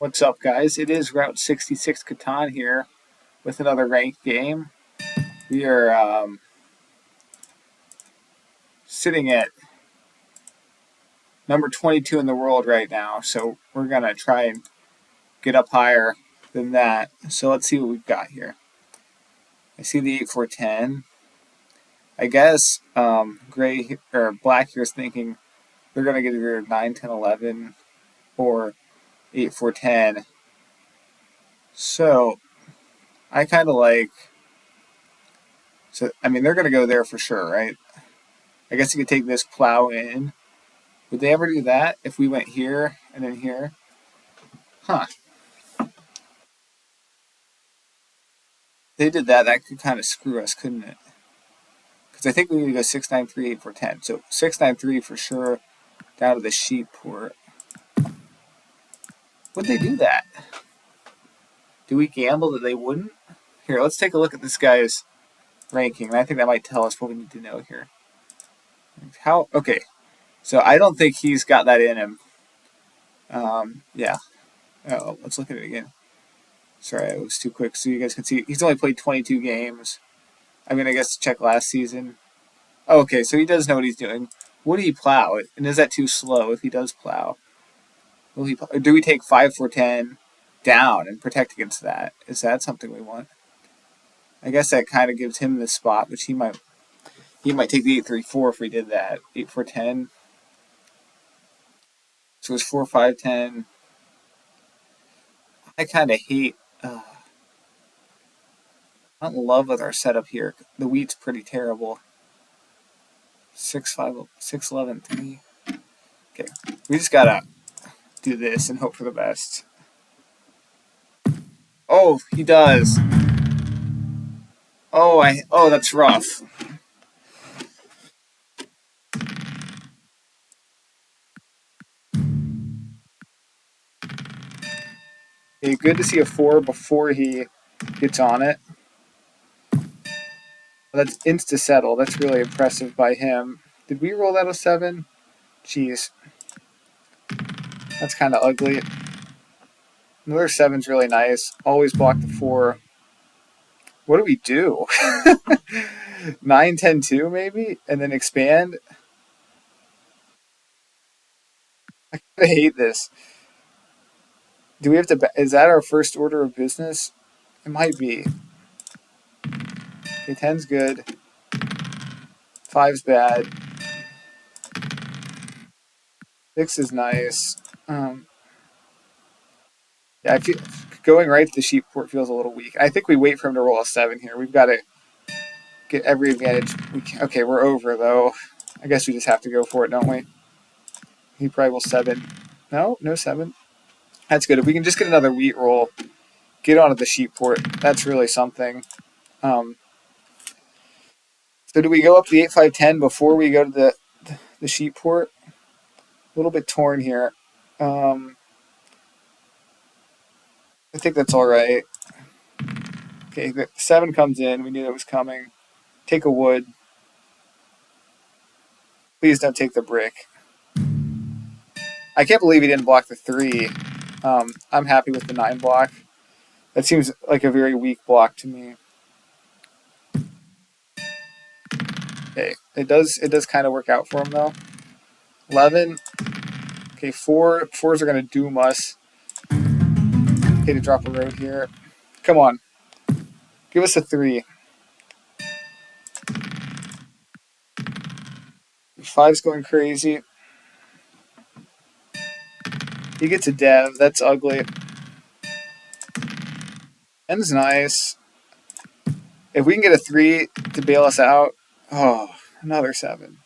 What's up, guys? It is Route 66 Catan here with another ranked game. We are sitting at number 22 in the world right now, so we're going to try and get up higher than that. So let's see what we've got here. I see the 8-4-10. I guess gray or black here is thinking they're going to get either 9-10-11 or 8-4-10. So I kind of like. So I mean, they're going to go there for sure, right? I guess you could take this plow in. Would they ever do that if we went here and then here? Huh. They did that. That could kind of screw us, couldn't it? Because I think we need to go 6-9-3-8-4-10. So 6-9-3 for sure down to the sheep port. Would they do that? Do we gamble that they wouldn't? Here, let's take a look at this guy's ranking. And I think that might tell us what we need to know here. How? Okay. So I don't think he's got that in him. Yeah. Oh, let's look at it again. Sorry, I was too quick so you guys can see. He's only played 22 games. I mean, I guess check last season. Oh, okay, so he does know what he's doing. Would he plow it? And is that too slow if he does plow? Will he? Or do we take 5-4-10 down and protect against that? Is that something we want? I guess that kind of gives him the spot, which he might take the 8-3-4 if we did that. 8-4-10. So it's 4-5-10. I kind of hate. I'm not in love with our setup here. The wheat's pretty terrible. 6-5, 6-11-3. Okay, we just gotta do this and hope for the best. Oh, he does. Oh, that's rough. Okay, good to see a 4 before he gets on it. That's insta settle. That's really impressive by him. Did we roll that a 7? Jeez. That's kind of ugly. Another 7's really nice. Always block the 4. What do we do? 9-10-2 maybe? And then expand? I kind of hate this. Do we have to... Is that our first order of business? It might be. Okay, 10's good. 5's bad. 6 is nice. Yeah, I feel going right to the sheep port feels a little weak. I think we wait for him to roll a 7 here. We've got to get every advantage. Okay, we're over though. I guess we just have to go for it, don't we? He probably will 7. No 7. That's good. If we can just get another wheat roll, get onto the sheep port, that's really something. So do we go up the 8-5-10 before we go to the sheep port? A little bit torn here. I think that's all right. Okay, the 7 comes in. We knew it was coming. Take a wood. Please don't take the brick. I can't believe he didn't block the 3. I'm happy with the 9 block. That seems like a very weak block to me. Okay, it does kind of work out for him though. 11. Okay, 4s are gonna doom us. Okay, to drop a road here. Come on, give us a 3. 5's going crazy. He gets a dev. That's ugly. 10's nice. If we can get a 3 to bail us out, oh, another 7.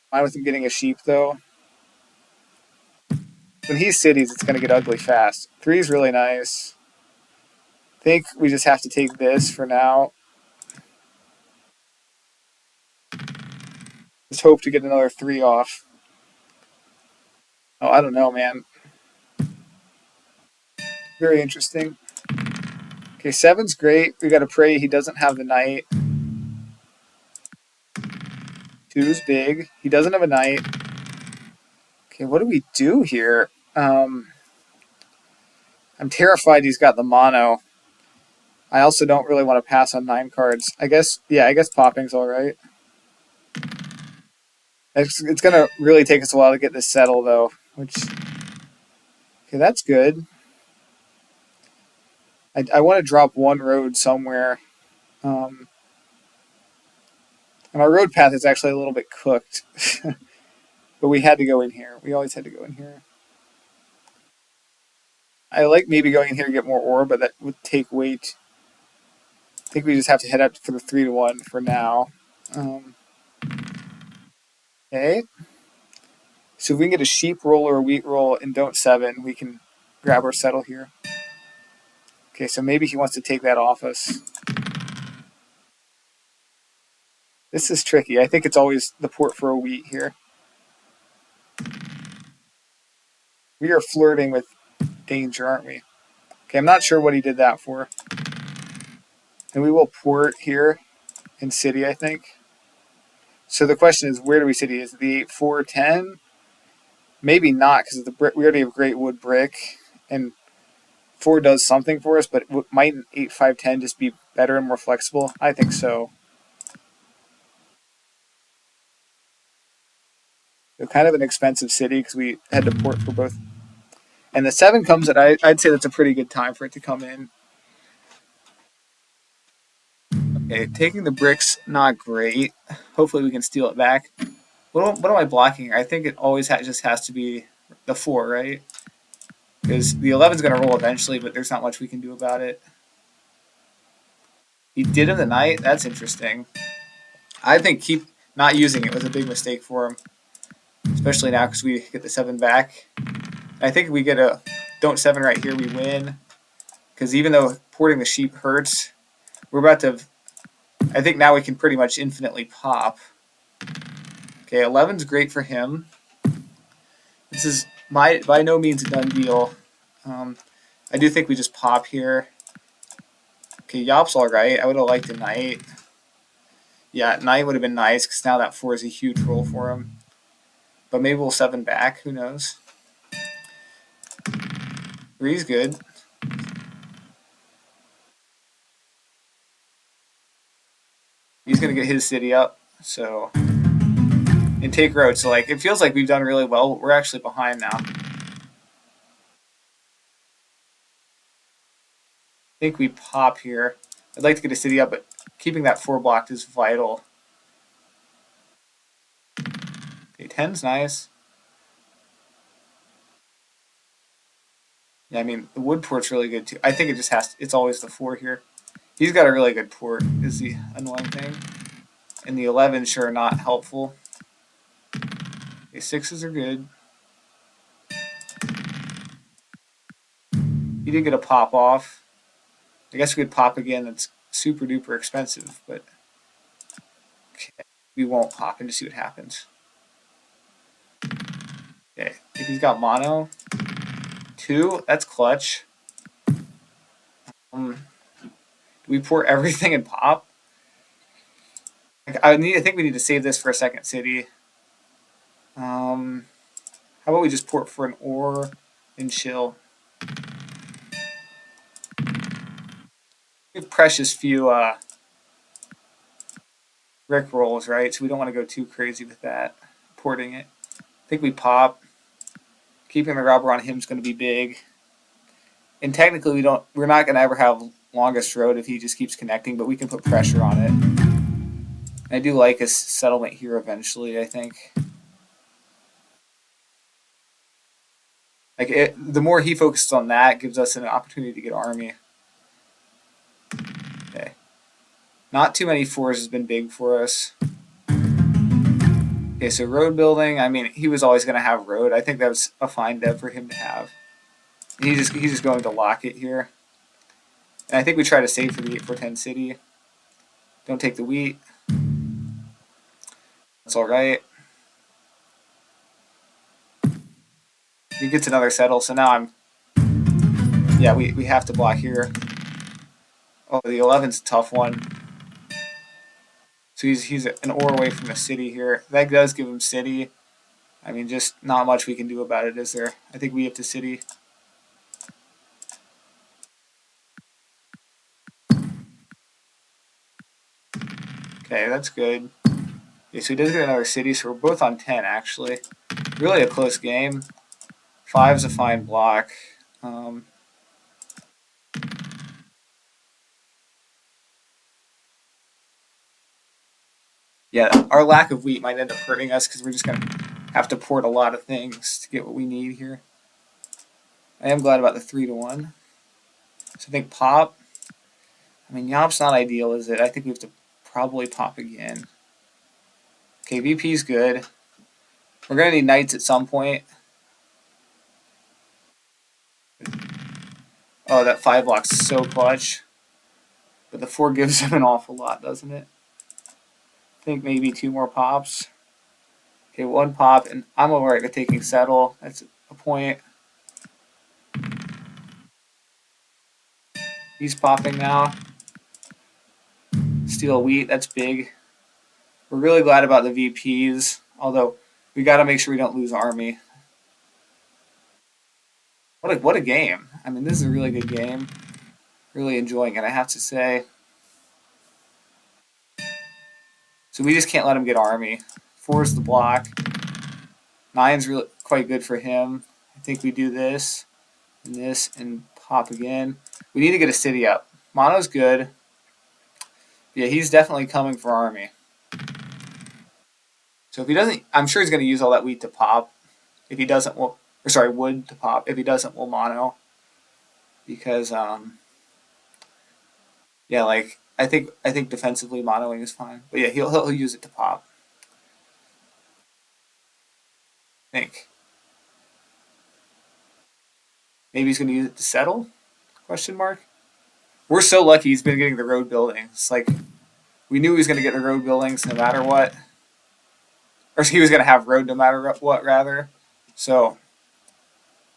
Fine with him getting a sheep though. When he cities, it's going to get ugly fast. 3 is really nice. I think we just have to take this for now. Just hope to get another 3 off. Oh, I don't know, man. Very interesting. Okay, 7's great. We got to pray he doesn't have the knight. 2's big. He doesn't have a knight. Okay, what do we do here? I'm terrified he's got the mono. I also don't really want to pass on 9 cards. I guess, yeah, I guess popping's alright. It's going to really take us a while to get this settled, though. Which, okay, that's good. I want to drop one road somewhere. And our road path is actually a little bit cooked. But we had to go in here. We always had to go in here. I like maybe going in here to get more ore, but that would take weight. I think we just have to head up for the 3-1 for now. Okay. So if we can get a sheep roll or a wheat roll and don't 7, we can grab our settle here. Okay, so maybe he wants to take that off us. This is tricky. I think it's always the port for a wheat here. We are flirting with danger, aren't we? Okay, I'm not sure what he did that for. And we will port here in city, I think. So the question is, where do we city? Is it the 8-4-10? Maybe not, because we already have great wood brick, and 4 does something for us, but might 8-5-10 just be better and more flexible? I think so. So kind of an expensive city because we had to port for both. And the 7 comes at, I'd say that's a pretty good time for it to come in. Okay, taking the bricks, not great. Hopefully we can steal it back. What am I blocking here? I think it always just has to be the 4, right? Because the 11's going to roll eventually, but there's not much we can do about it. He did him the knight? That's interesting. I think keep not using it was a big mistake for him. Especially now because we get the 7 back. I think if we get a don't 7 right here, we win. Because even though porting the sheep hurts, we're about to... I think now we can pretty much infinitely pop. Okay, 11's great for him. This is by no means a done deal. I do think we just pop here. Okay, Yop's alright. I would have liked a knight. Yeah, knight would have been nice because now that 4 is a huge roll for him. But maybe we'll 7 back. Who knows? 3's good. He's going to get his city up. So, and take road. So, like, it feels like we've done really well, but we're actually behind now. I think we pop here. I'd like to get a city up, but keeping that 4 blocked is vital. Okay, 10's nice. Yeah, I mean, the wood port's really good, too. I think it just has to, it's always the 4 here. He's got a really good port, is the annoying thing. And the 11's sure not helpful. Okay, 6s are good. He did get a pop off. I guess we could pop again. That's super duper expensive, but okay. We won't pop and just see what happens. Okay, if he's got mono, 2, that's clutch. Do we port everything and pop? I think we need to save this for a second city. How about we just port for an ore and chill? We have precious few brick rolls, right? So we don't want to go too crazy with that, porting it. I think we pop. Keeping the robber on him is going to be big. And technically, we're not going to ever have longest road if he just keeps connecting, but we can put pressure on it. I do like his settlement here eventually, I think. Like the more he focuses on that, gives us an opportunity to get army. Okay. Not too many 4s has been big for us. Okay, so road building, I mean, he was always going to have road. I think that was a fine dev for him to have. He's just going to lock it here. And I think we try to save for the 8-4-10 city. Don't take the wheat. That's alright. He gets another settle, so now yeah, we have to block here. Oh, the 11's a tough one. So he's an ore away from the city here. That does give him city. I mean, just not much we can do about it, is there? I think we have to city. Okay, that's good. Okay, so he does get another city, so we're both on 10, actually. Really a close game. Five's a fine block. Um, yeah, our lack of wheat might end up hurting us because we're just going to have to port a lot of things to get what we need here. I am glad about the 3-1. So I think pop. I mean, Yop's not ideal, is it? I think we have to probably pop again. Okay, VP's good. We're going to need knights at some point. Oh, that 5 block's so clutch. But the 4 gives him an awful lot, doesn't it? I think maybe 2 more pops. Okay, 1 pop, and I'm alright with taking settle. That's a point. He's popping now. Steal wheat, that's big. We're really glad about the VPs, although we got to make sure we don't lose army. What a game. I mean, this is a really good game. Really enjoying it, I have to say. So we just can't let him get army. 4's the block. 9's really quite good for him. I think we do this, and pop again. We need to get a city up. Mono's good. Yeah, he's definitely coming for army. So if he doesn't, I'm sure he's going to use all that wheat to pop. If he doesn't, we'll, or sorry, wood to pop. If he doesn't, we'll mono. Because yeah, like I think defensively monoing is fine. But yeah, he'll use it to pop. I think maybe he's going to use it to settle? Question mark. We're so lucky he's been getting the road buildings. Like we knew he was going to get the road buildings no matter what, or he was going to have road no matter what rather. So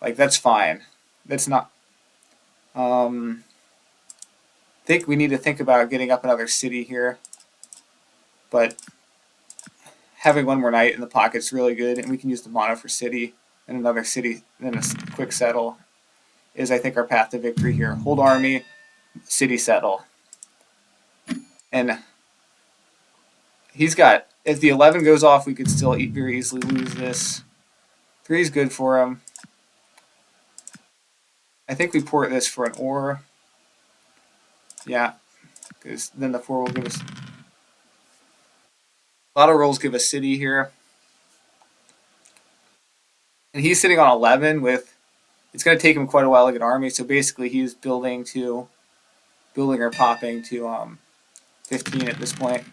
like that's fine. That's not. I think we need to think about getting up another city here, but having one more knight in the pocket is really good, and we can use the mono for city and another city, and then a quick settle is, I think, our path to victory here. Hold army, city settle. And he's got, if the 11 goes off, we could still very easily lose this. 3 is good for him. I think we port this for an ore. Yeah, because then the 4 will give us. A lot of rolls give us city here. And he's sitting on 11 with. It's going to take him quite a while to get army, so basically he's building or popping to 15 at this point.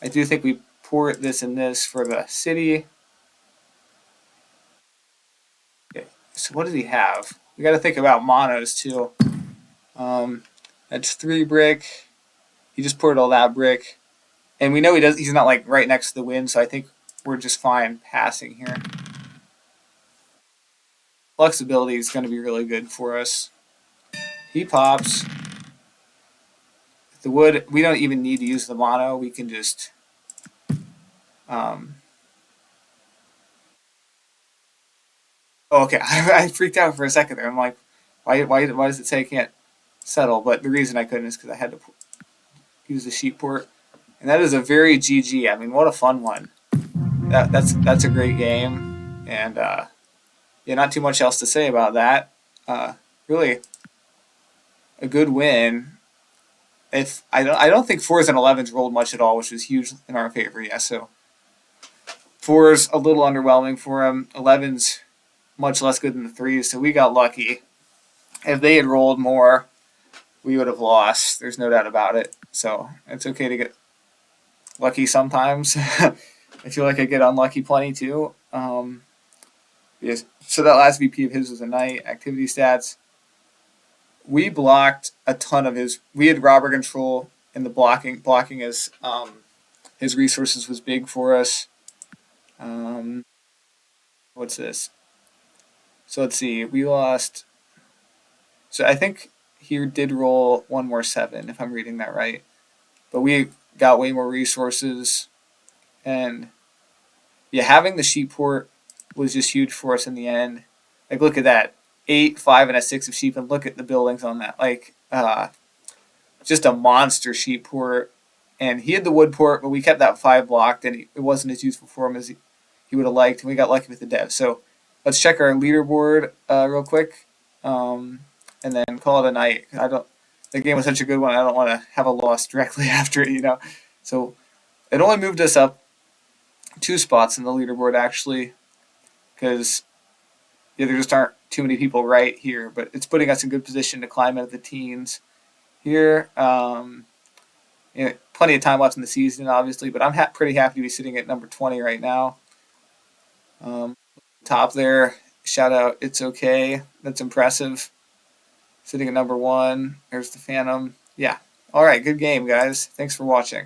I do think we port this and this for the city. Okay, so what does he have? We got to think about monos too. That's 3 brick. He just poured all that brick, and we know he does. He's not like right next to the wind, so I think we're just fine passing here. Flexibility is going to be really good for us. He pops. The wood, we don't even need to use the mono. We can just oh, okay. I freaked out for a second there. I'm like, why does it say I can't settle? But the reason I couldn't is because I had to use the sheet port. And that is a very GG. I mean, what a fun one. That's a great game. And yeah, not too much else to say about that. Really a good win. If I don't think 4s and 11s rolled much at all, which was huge in our favor. Yeah, so 4's a little underwhelming for him. 11's much less good than the 3s, so we got lucky. If they had rolled more, we would have lost. There's no doubt about it. So it's okay to get lucky sometimes. I feel like I get unlucky plenty too. Yes. So that last VP of his was a knight. Activity stats. We blocked a ton of his. We had robber control, and the blocking his resources was big for us. What's this? So let's see. We lost. So I think he did roll one more 7, if I'm reading that right. But we got way more resources, and yeah, having the sheep port was just huge for us in the end. Like, look at that, 8, 5, and a 6 of sheep, and look at the buildings on that. Like, just a monster sheep port. And he had the wood port, but we kept that 5 blocked, and it wasn't as useful for him as he would have liked. And we got lucky with the dev. So let's check our leaderboard real quick, um, and then call it a night. I don't. The game was such a good one. I don't want to have a loss directly after it, you know. So it only moved us up 2 spots in the leaderboard actually, because yeah, there just aren't too many people right here. But it's putting us in good position to climb into the teens here. Plenty of time left in the season, obviously, but I'm pretty happy to be sitting at number 20 right now. Top there, shout out, it's okay. That's impressive. Sitting at number 1. There's the Phantom. Yeah. All right, good game, guys. Thanks for watching.